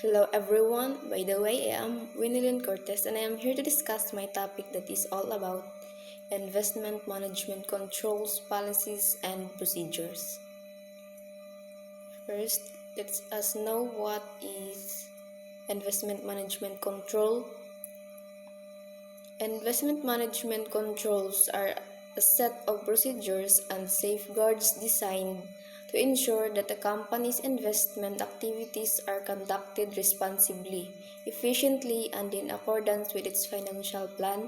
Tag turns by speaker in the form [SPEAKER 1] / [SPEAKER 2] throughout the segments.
[SPEAKER 1] Hello everyone, by the way, I am Winilyn Cortez and I am here to discuss my topic that is all about investment management controls, policies, and procedures. First, let us know what is investment management control. Investment management controls are a set of procedures and safeguards designed to ensure that the company's investment activities are conducted responsibly, efficiently, and in accordance with its financial plan.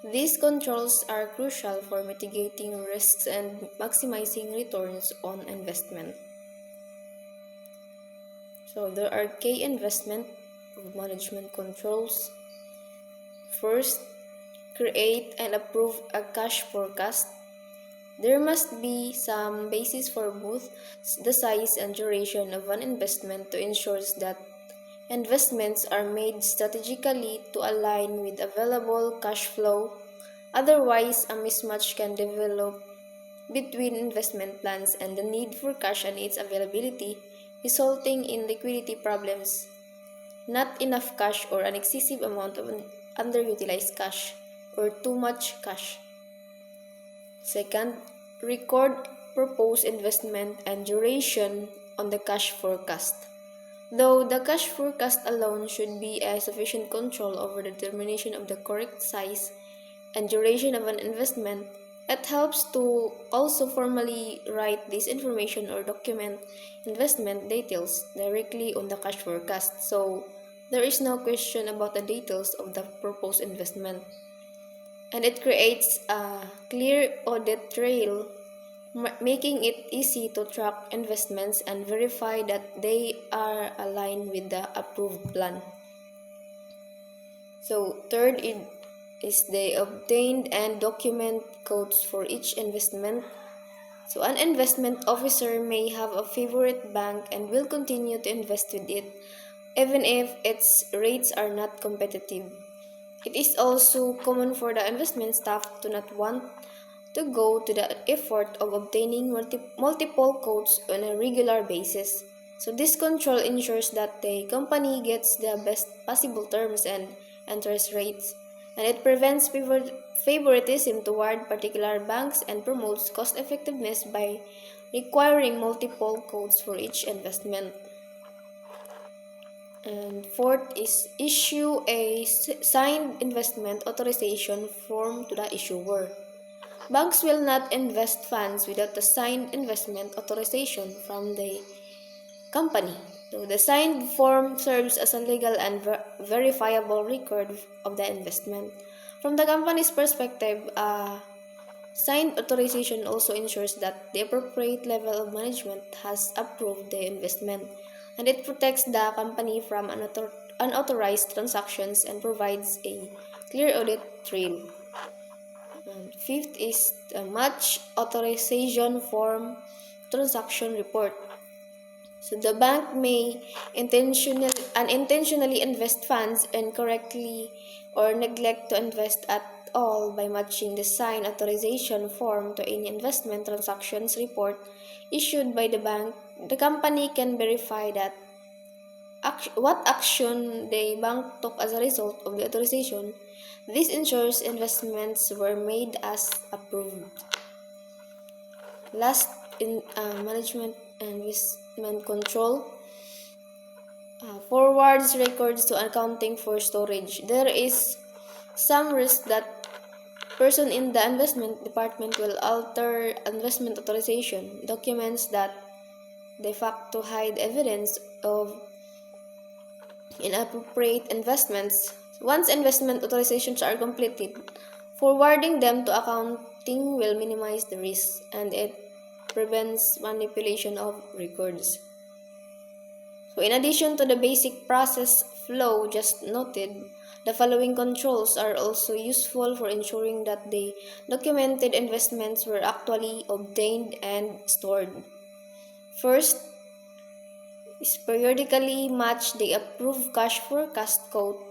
[SPEAKER 1] These controls are crucial for mitigating risks and maximizing returns on investment. So there are key investment management controls. First, create and approve a cash forecast. There must be some basis for both the size and duration of an investment to ensure that investments are made strategically to align with available cash flow. Otherwise, a mismatch can develop between investment plans and the need for cash and its availability, resulting in liquidity problems, not enough cash or an excessive amount of underutilized cash or too much cash. Second, record proposed investment and duration on the cash forecast. Though the cash forecast alone should be a sufficient control over the determination of the correct size and duration of an investment, it helps to also formally write this information or document investment details directly on the cash forecast, so there is no question about the details of the proposed investment. And it creates a clear audit trail, making it easy to track investments and verify that they are aligned with the approved plan. So third is they obtained and document codes for each investment. So an investment officer may have a favorite bank and will continue to invest with it even if its rates are not competitive. It is also common for the investment staff to not want to go to the effort of obtaining multiple quotes on a regular basis. So this control ensures that the company gets the best possible terms and interest rates, and it prevents favoritism toward particular banks and promotes cost effectiveness by requiring multiple quotes for each investment. And fourth is issue a signed investment authorization form to the issuer. Banks will not invest funds without a signed investment authorization from the company. So the signed form serves as a legal and verifiable record of the investment. From the company's perspective, signed authorization also ensures that the appropriate level of management has approved the investment, and it protects the company from unauthorized transactions and provides a clear audit trail. And fifth is the match authorization form transaction report. So the bank may unintentionally invest funds incorrectly or neglect to invest at all by matching the signed authorization form to any investment transactions report issued by the bank. The company can verify that what action the bank took as a result of the authorization. This ensures investments were made as approved. Last, in management and investment control, forwards records to accounting for storage. There is some risk that person in the investment department will alter investment authorization documents that de facto hide evidence of inappropriate investments. Once investment authorizations are completed, forwarding them to accounting will minimize the risk, and it prevents manipulation of records. So in addition to the basic process flow just noted, the following controls are also useful for ensuring that the documented investments were actually obtained and stored. First is periodically match the approved cash forecast quote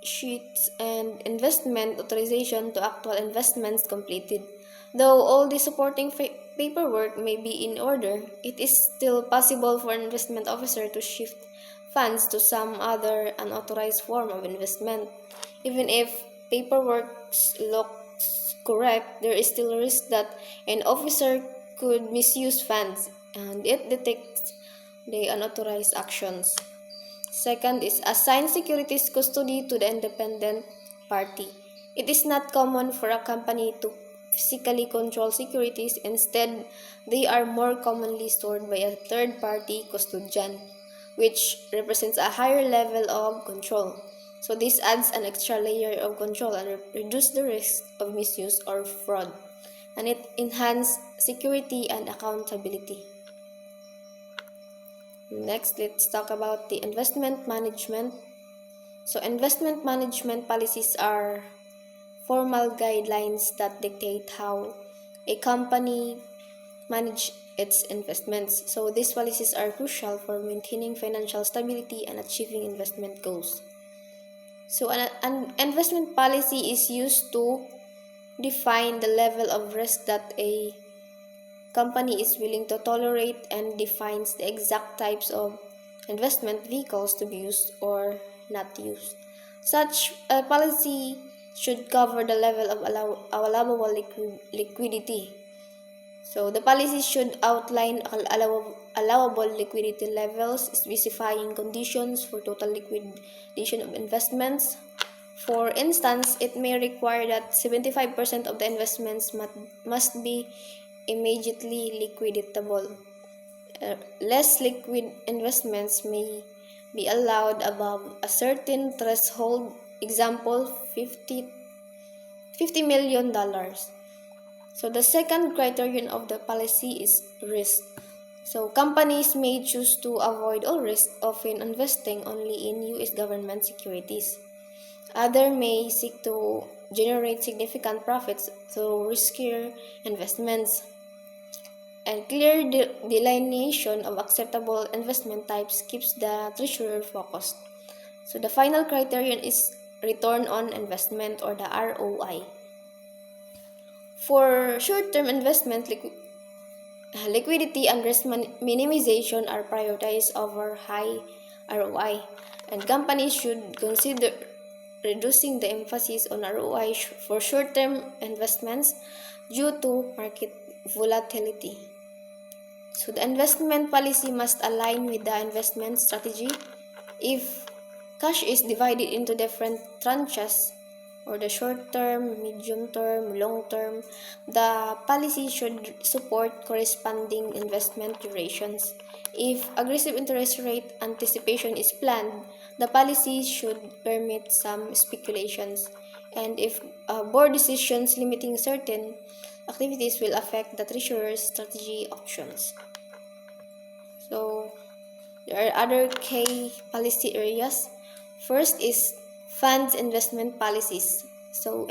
[SPEAKER 1] sheets and investment authorization to actual investments completed. Though all the supporting paperwork may be in order, it is still possible for an investment officer to shift funds to some other unauthorized form of investment. Even if paperwork looks correct, there is still a risk that an officer could misuse funds and it detects the unauthorized actions. Second is assign securities custody to the independent party. It is not common for a company to physically control securities. Instead, they are more commonly stored by a third-party custodian, which represents a higher level of control. So this adds an extra layer of control and reduces the risk of misuse or fraud. And it enhances security and accountability. Next, let's talk about the investment management. So investment management policies are formal guidelines that dictate how a company manage its investments. So these policies are crucial for maintaining financial stability and achieving investment goals. So an investment policy is used to define the level of risk that a company is willing to tolerate and defines the exact types of investment vehicles to be used or not used. Such a policy should cover the level of allowable liquidity. So the policy should outline allowable liquidity levels, specifying conditions for total liquidation of investments. For instance, it may require that 75% of the investments must be immediately liquidatable. Less liquid investments may be allowed above a certain threshold, example $50 million. So the second criterion of the policy is risk. So companies may choose to avoid all risk, often investing only in U.S. government securities. Others may seek to generate significant profits through riskier investments. And clear delineation of acceptable investment types keeps the treasurer focused. So the final criterion is return on investment, or the ROI. For short-term investment, liquidity and risk minimization are prioritized over high ROI, and companies should consider reducing the emphasis on ROI for short-term investments due to market volatility. So the investment policy must align with the investment strategy. If cash is divided into different tranches, or the short term, medium term, long term, the policy should support corresponding investment durations. If aggressive interest rate anticipation is planned, the policy should permit some speculations. And if board decisions limiting certain activities will affect the treasurer's strategy options. So there are other key policy areas. First is funds investment policies. So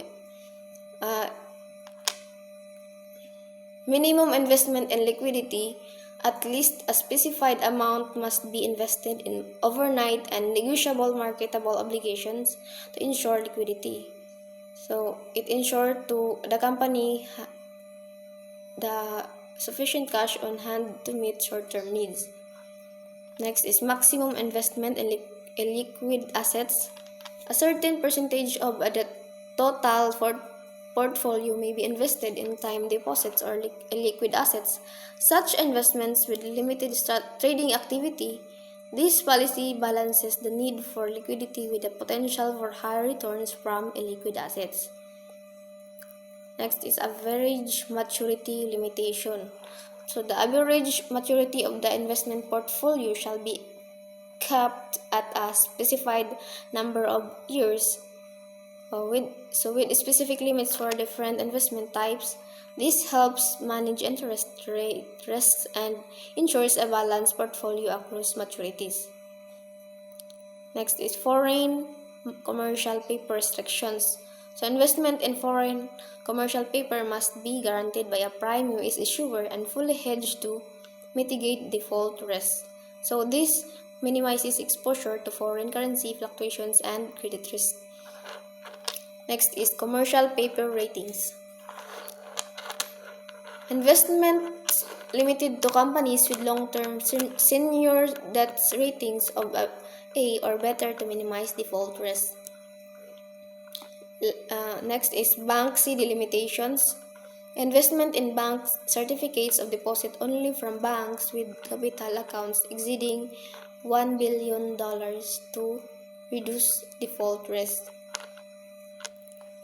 [SPEAKER 1] minimum investment and liquidity, at least a specified amount must be invested in overnight and negotiable marketable obligations to ensure liquidity. So it ensures to the company the sufficient cash on hand to meet short-term needs. Next is maximum investment in liquid assets. A certain percentage of the total portfolio may be invested in time deposits or liquid assets. Such investments with limited trading activity. This policy balances the need for liquidity with the potential for higher returns from illiquid assets. Next is average maturity limitation. So the average maturity of the investment portfolio shall be kept at a specified number of years with specific limits for different investment types. This helps manage interest rate risks and ensures a balanced portfolio across maturities. Next is foreign commercial paper restrictions. So investment in foreign commercial paper must be guaranteed by a prime U.S. issuer and fully hedged to mitigate default risk. So this minimizes exposure to foreign currency fluctuations and credit risk. Next is commercial paper ratings. Investments limited to companies with long-term senior debt ratings of A or better to minimize default risk. Next is bank CD limitations. Investment in bank certificates of deposit only from banks with capital accounts exceeding $1 billion to reduce default risk.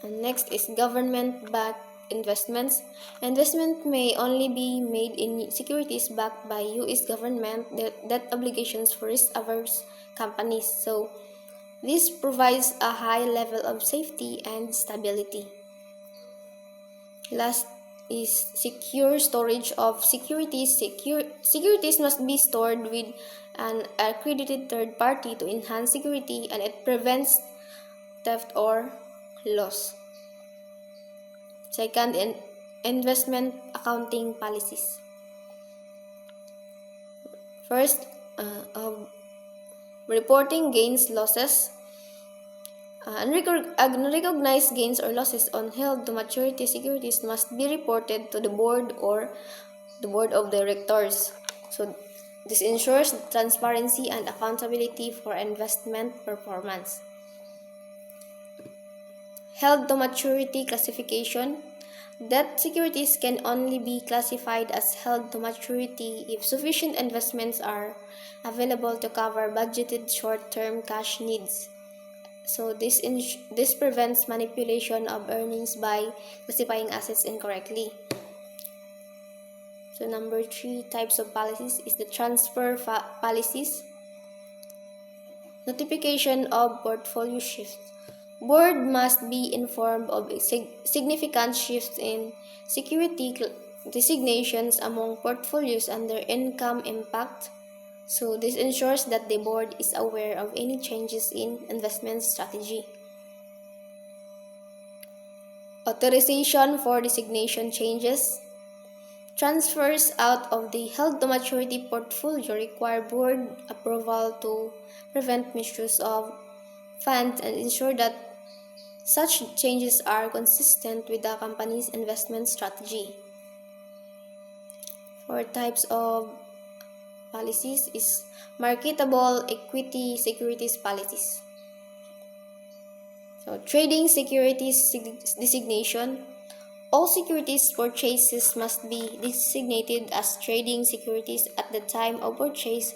[SPEAKER 1] And next is government-backed investments. Investment may only be made in securities backed by U.S. government debt obligations for risk-averse companies. So, this provides a high level of safety and stability. Last is secure storage of securities. Securities must be stored with an accredited third party to enhance security, and it prevents theft or loss. Second, investment accounting policies. First, reporting gains, losses. Unrecognized gains or losses on held-to-maturity securities must be reported to the board or the board of directors. So, this ensures transparency and accountability for investment performance. Held-to-maturity classification. Debt securities can only be classified as held-to-maturity if sufficient investments are available to cover budgeted short-term cash needs. So this prevents manipulation of earnings by classifying assets incorrectly. So number 3 types of policies is the transfer policies. Notification of portfolio shifts. Board must be informed of significant shifts in security designations among portfolios and their income impact. So this ensures that the board is aware of any changes in investment strategy. Authorization for designation changes. Transfers out of the held-to-maturity portfolio require board approval to prevent misuse of funds and ensure that such changes are consistent with the company's investment strategy. 4 types of policies is marketable equity securities policies. So, trading securities designation. All securities purchases must be designated as trading securities at the time of purchase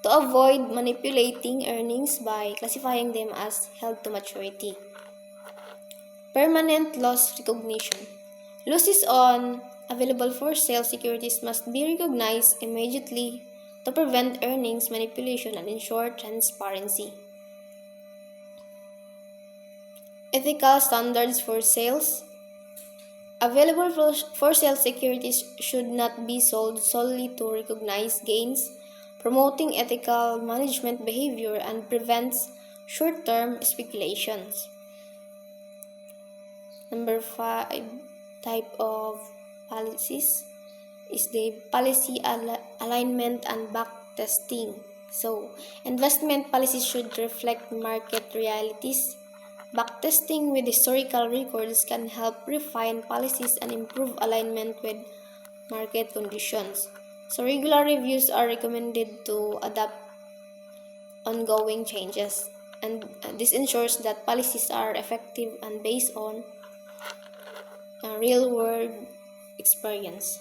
[SPEAKER 1] to avoid manipulating earnings by classifying them as held-to-maturity. Permanent loss recognition. Losses on available-for-sale securities must be recognized immediately to prevent earnings manipulation and ensure transparency. Ethical standards for sales. Available-for-sale securities should not be sold solely to recognize gains, promoting ethical management behavior and prevents short-term speculations. Number 5 type of policies is the policy alignment and backtesting. So, investment policies should reflect market realities. Backtesting with historical records can help refine policies and improve alignment with market conditions. So, regular reviews are recommended to adapt ongoing changes, and this ensures that policies are effective and based on real-world experience.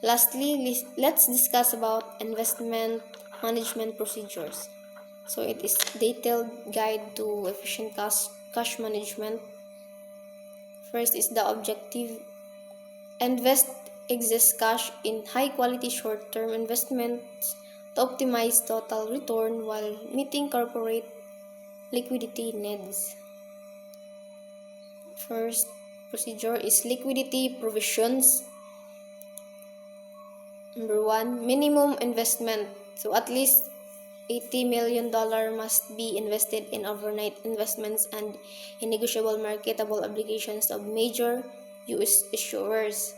[SPEAKER 1] Lastly, let's discuss about investment management procedures. So it is detailed guide to efficient cash management. First is the objective. Invest excess cash in high-quality short-term investments to optimize total return while meeting corporate liquidity needs. First procedure is liquidity provisions. Number 1, minimum investment. So at least $80 million must be invested in overnight investments and in negotiable marketable obligations of major U.S. issuers.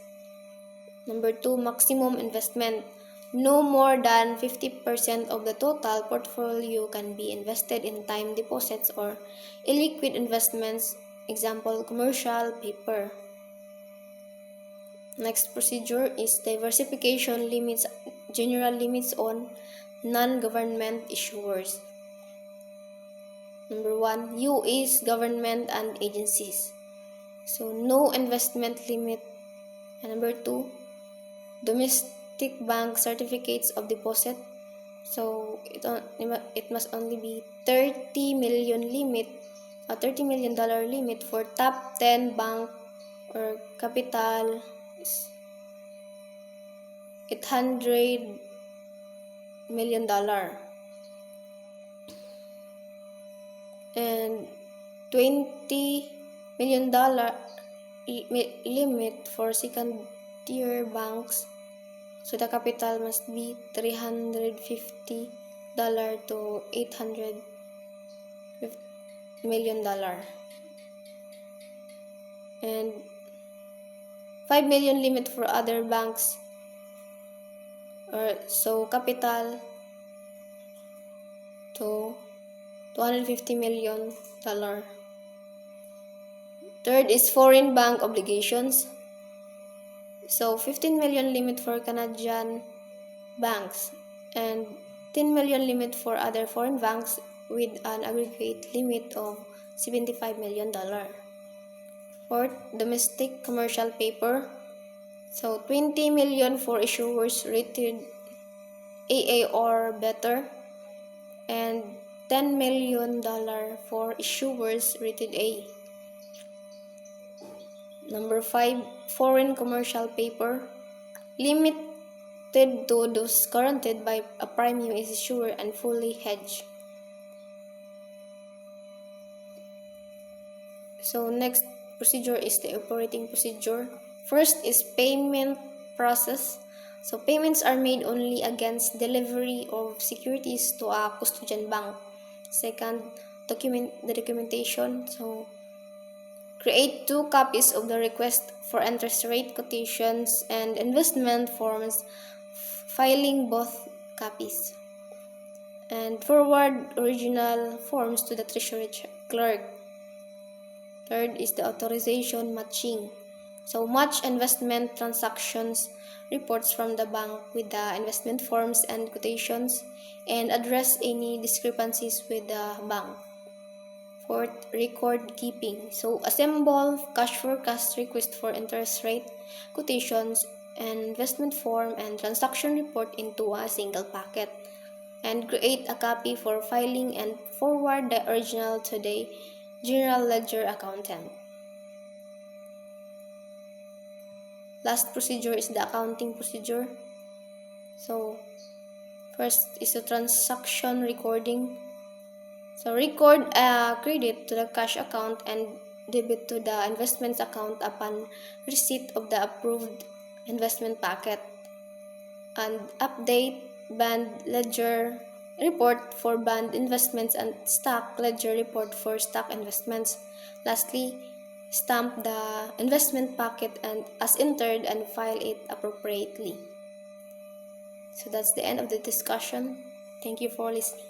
[SPEAKER 1] Number 2, maximum investment. No more than 50% of the total portfolio can be invested in time deposits or illiquid investments, example, commercial paper. Next procedure is diversification limits, general limits on non-government issuers. Number 1, U.S. government and agencies. So, no investment limit. And number 2, domestic bank certificates of deposit. So, it must only be $30 million limit, a $30 million limit for top 10 bank or capital is $800 million. And $20 million limit for second-tier banks. So the capital must be $350 to $800 million. And $5 million limit for other banks. So capital to $250 million. Third is foreign bank obligations. So 15 million limit for Canadian banks and 10 million limit for other foreign banks with an aggregate limit of $75 million. Fourth, domestic commercial paper. So 20 million for issuers rated AA or better and $10 million for issuers rated A. Number 5, foreign commercial paper, limited to those guaranteed by a prime US issuer and fully hedged. So next procedure is the operating procedure. First is payment process. So payments are made only against delivery of securities to a custodian bank. Second, the documentation. So create 2 copies of the request for interest rate quotations and investment forms, filing both copies. And forward original forms to the treasury clerk. Third is the authorization matching. So match investment transactions reports from the bank with the investment forms and quotations and address any discrepancies with the bank. Fourth, record keeping. So assemble cash forecast request for interest rate, quotations, and investment form and transaction report into a single packet. And create a copy for filing and forward the original to the general ledger accountant. Last procedure is the accounting procedure. So first is the transaction recording. So record a credit to the cash account and debit to the investments account upon receipt of the approved investment packet. And update bond ledger report for bond investments and stock ledger report for stock investments. Lastly, stamp the investment packet and as entered and file it appropriately. So that's the end of the discussion. Thank you for listening.